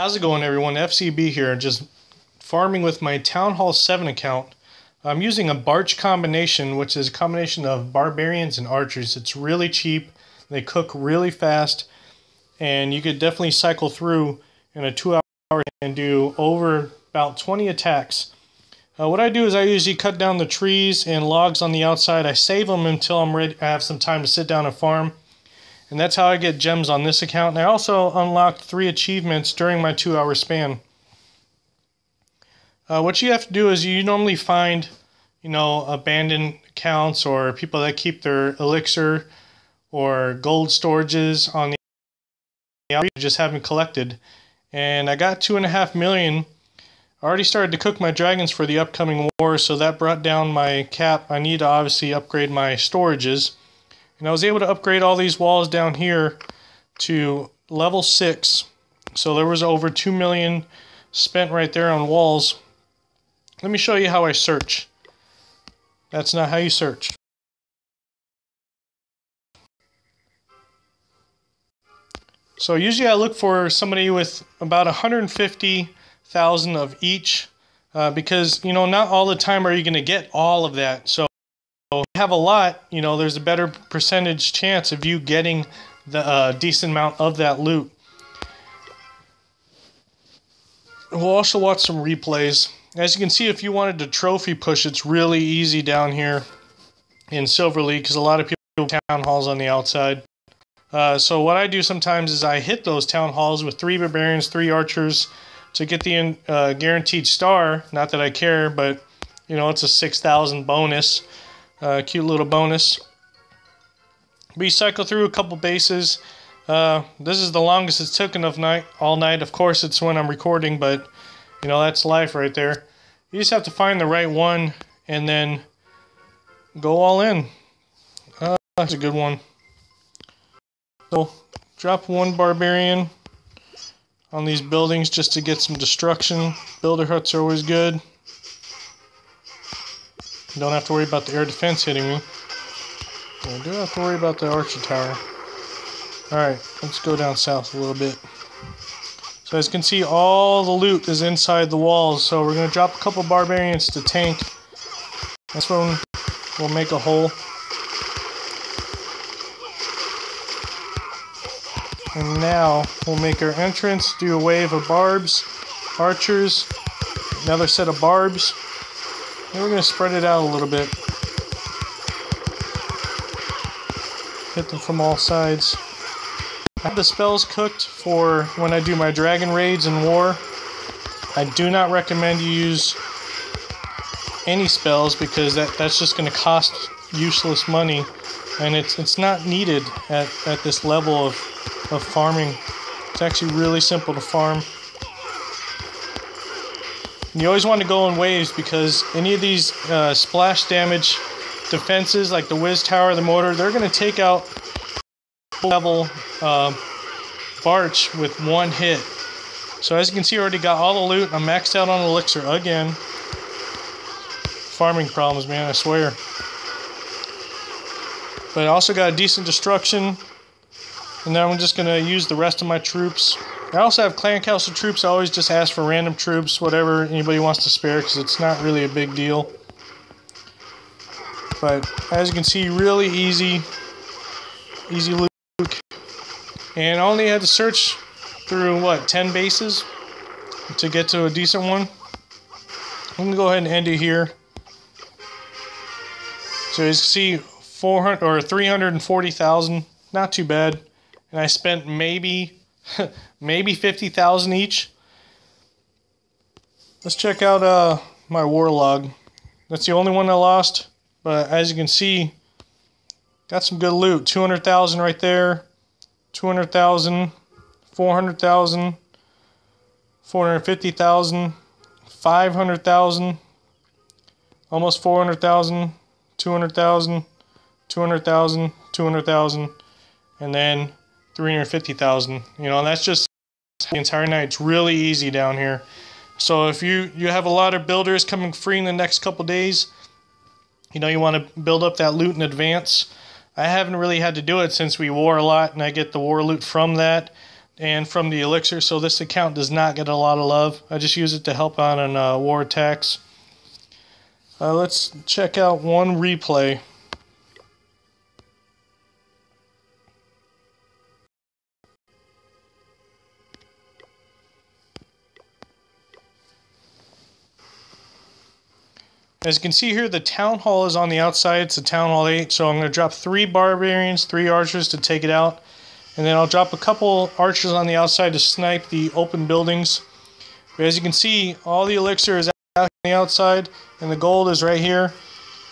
How's it going, everyone? FCB here, just farming with my Town Hall 7 account. I'm using a Barch combination, which is a combination of barbarians and archers. It's really cheap, they cook really fast, and you could definitely cycle through in a 2 hour and do over about 20 attacks. What I do is I usually cut down the trees and logs on the outside. I save them until I'm ready. I have some time to sit down and farm. And that's how I get gems on this account. And I also unlocked 3 achievements during my 2 hour span. What you have to do is you normally find, abandoned accounts or people that keep their elixir or gold storages on the outside, you just haven't collected. And I got 2.5 million. I already started to cook my dragons for the upcoming war, so that brought down my cap. I need to obviously upgrade my storages. And I was able to upgrade all these walls down here to level 6. So there was over 2 million spent right there on walls. Let me show you how I search. That's not how you search. So usually I look for somebody with about 150,000 of each because, not all the time are you going to get all of that. So if you have a lot, there's a better percentage chance of you getting the decent amount of that loot. We'll also watch some replays. As you can see, if you wanted to trophy push, it's really easy down here in Silver League because a lot of people do town halls on the outside. So what I do sometimes is I hit those town halls with 3 barbarians, 3 archers to get the guaranteed star. Not that I care, but it's a 6,000 bonus. Cute little bonus. We cycle through a couple bases. This is the longest it's taken all night. Of course, it's when I'm recording, but that's life right there. You just have to find the right one and then go all in. That's a good one. So drop 1 barbarian on these buildings just to get some destruction. Builder huts are always good. Don't have to worry about the air defense hitting me. I do have to worry about the archer tower. Alright, let's go down south a little bit. So as you can see, all the loot is inside the walls. So we're going to drop a couple barbarians to tank. That's when we'll make a hole. And now we'll make our entrance, do a wave of barbs, archers, another set of barbs. Then we're going to spread it out a little bit. Hit them from all sides. I have the spells cooked for when I do my dragon raids in war. I do not recommend you use any spells because that's just going to cost useless money. And it's not needed at this level of farming. It's actually really simple to farm. You always want to go in waves because any of these splash damage defenses like the whiz tower, the mortar, they're going to take out level Barch with 1 hit. So as you can see, I already got all the loot. I'm maxed out on elixir again. Farming problems, man, I swear. But I also got a decent destruction. And then I'm just going to use the rest of my troops. I also have clan council troops. I always just ask for random troops, whatever anybody wants to spare, because it's not really a big deal. But as you can see, really easy loot. And I only had to search through, 10 bases to get to a decent one. I'm going to go ahead and end it here. So as you can see, 340,000, not too bad. And I spent maybe 50,000 each. Let's check out my war log. That's the only one I lost. But as you can see, got some good loot. 200,000 right there. 200,000. 400,000. 450,000. 500,000. Almost 400,000. 200,000. 200,000. 200,000. And then 350,000, and that's just the entire night. It's really easy down here. So if you have a lot of builders coming free in the next couple days, you want to build up that loot in advance. I haven't really had to do it since we war a lot, and I get the war loot from that. and from the elixir, so this account does not get a lot of love. I just use it to help out on war attacks. Let's check out one replay. As you can see here, the town hall is on the outside. It's a town hall 8, so I'm going to drop 3 barbarians, 3 archers to take it out. And then I'll drop a couple archers on the outside to snipe the open buildings. But as you can see, all the elixir is out on the outside, and the gold is right here.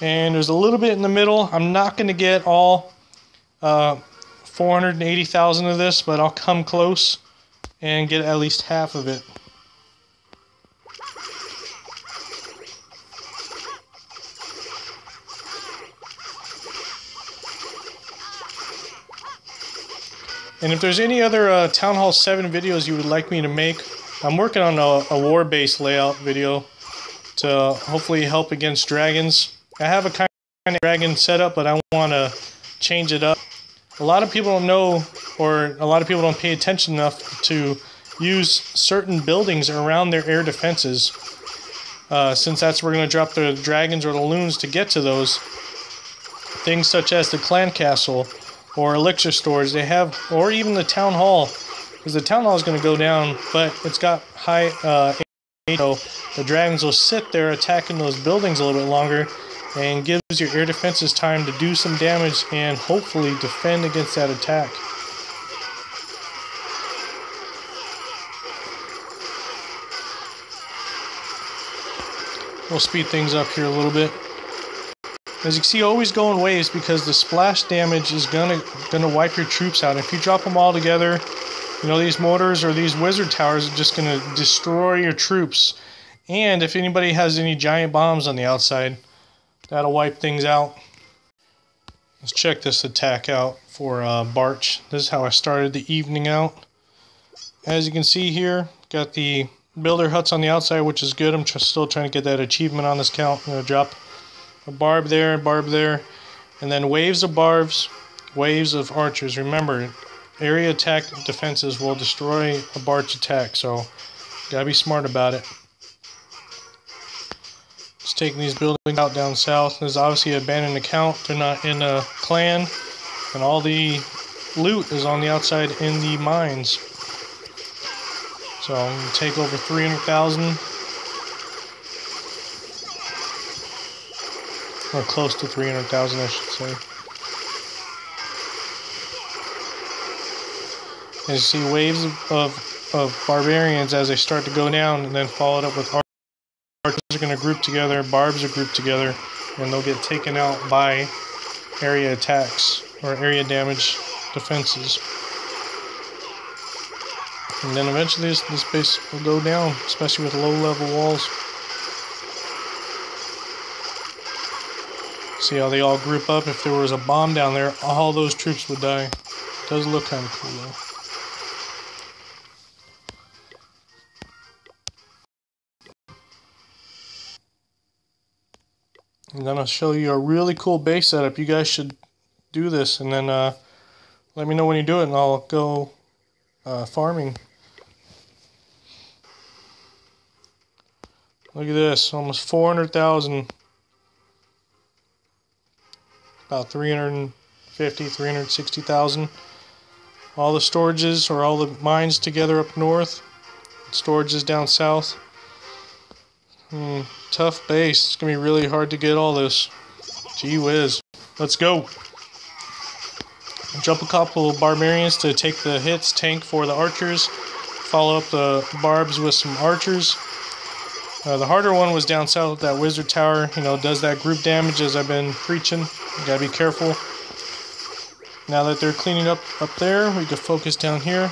And there's a little bit in the middle. I'm not going to get all 480,000 of this, but I'll come close and get at least half of it. And if there's any other Town Hall 7 videos you would like me to make, I'm working on a war-based layout video to hopefully help against dragons. I have a kind of dragon setup, but I want to change it up. A lot of people don't know, or a lot of people don't pay attention enough to use certain buildings around their air defenses. Since that's where we're going to drop the dragons or the loons to get to those. Things such as the clan castle, or elixir storage they have, or even the town hall, because the town hall is going to go down, but it's got high so the dragons will sit there attacking those buildings a little bit longer, and gives your air defenses time to do some damage and hopefully defend against that attack. We'll speed things up here a little bit. As you can see, always go in waves because the splash damage is gonna wipe your troops out. If you drop them all together, you know, these mortars or these wizard towers are just gonna destroy your troops. And if anybody has any giant bombs on the outside, that'll wipe things out. Let's check this attack out for Barch. This is how I started the evening out. As you can see here, got the builder huts on the outside, which is good. I'm still trying to get that achievement on this count. I'm gonna drop a barb there, and then waves of barbs, waves of archers. Remember, area attack defenses will destroy a Barch attack, so gotta be smart about it. Just taking these buildings out down south. There's obviously an abandoned account. They're not in a clan, and all the loot is on the outside in the mines. So I'm gonna take over 300,000. Or close to 300,000, I should say. And you see waves of barbarians as they start to go down, and then followed up with archers are going to group together, barbs are grouped together, and they'll get taken out by area attacks or area damage defenses. And then eventually this base will go down, especially with low-level walls. See how they all group up? If there was a bomb down there, all those troops would die. It does look kind of cool though. And then I'll show you a really cool base setup. You guys should do this, and then let me know when you do it, and I'll go farming. Look at this, almost 400,000. About 350, 360,000. All the storages, or all the mines together up north. Storages down south. Tough base. It's going to be really hard to get all this. Gee whiz. Let's go. Jump a couple of barbarians to take the hits, tank for the archers. Follow up the barbs with some archers. The harder one was down south with that wizard tower. You know, does that group damage as I've been preaching. You gotta be careful. Now that they're cleaning up there, we can focus down here.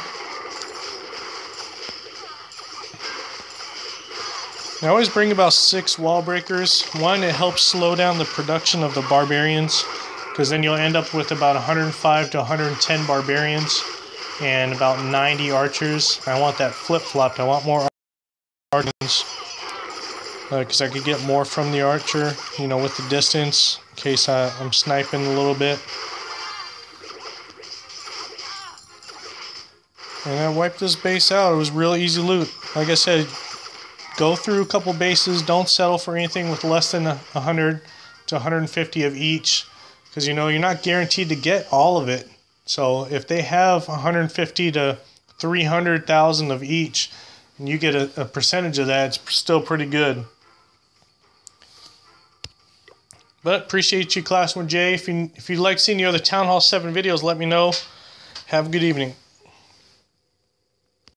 I always bring about 6 wall breakers. One, it helps slow down the production of the barbarians, because then you'll end up with about 105 to 110 barbarians and about 90 archers. I want that flip-flopped. I want more archers. Because I could get more from the archer, you know, with the distance, in case I'm sniping a little bit. And I wiped this base out. It was real easy loot. Like I said, go through a couple bases. Don't settle for anything with less than 100 to 150 of each. Because, you know, you're not guaranteed to get all of it. So if they have 150 to 300,000 of each, and you get a percentage of that, it's still pretty good. But appreciate you, Class 1J. If you'd like to see any other Town Hall 7 videos, let me know. Have a good evening.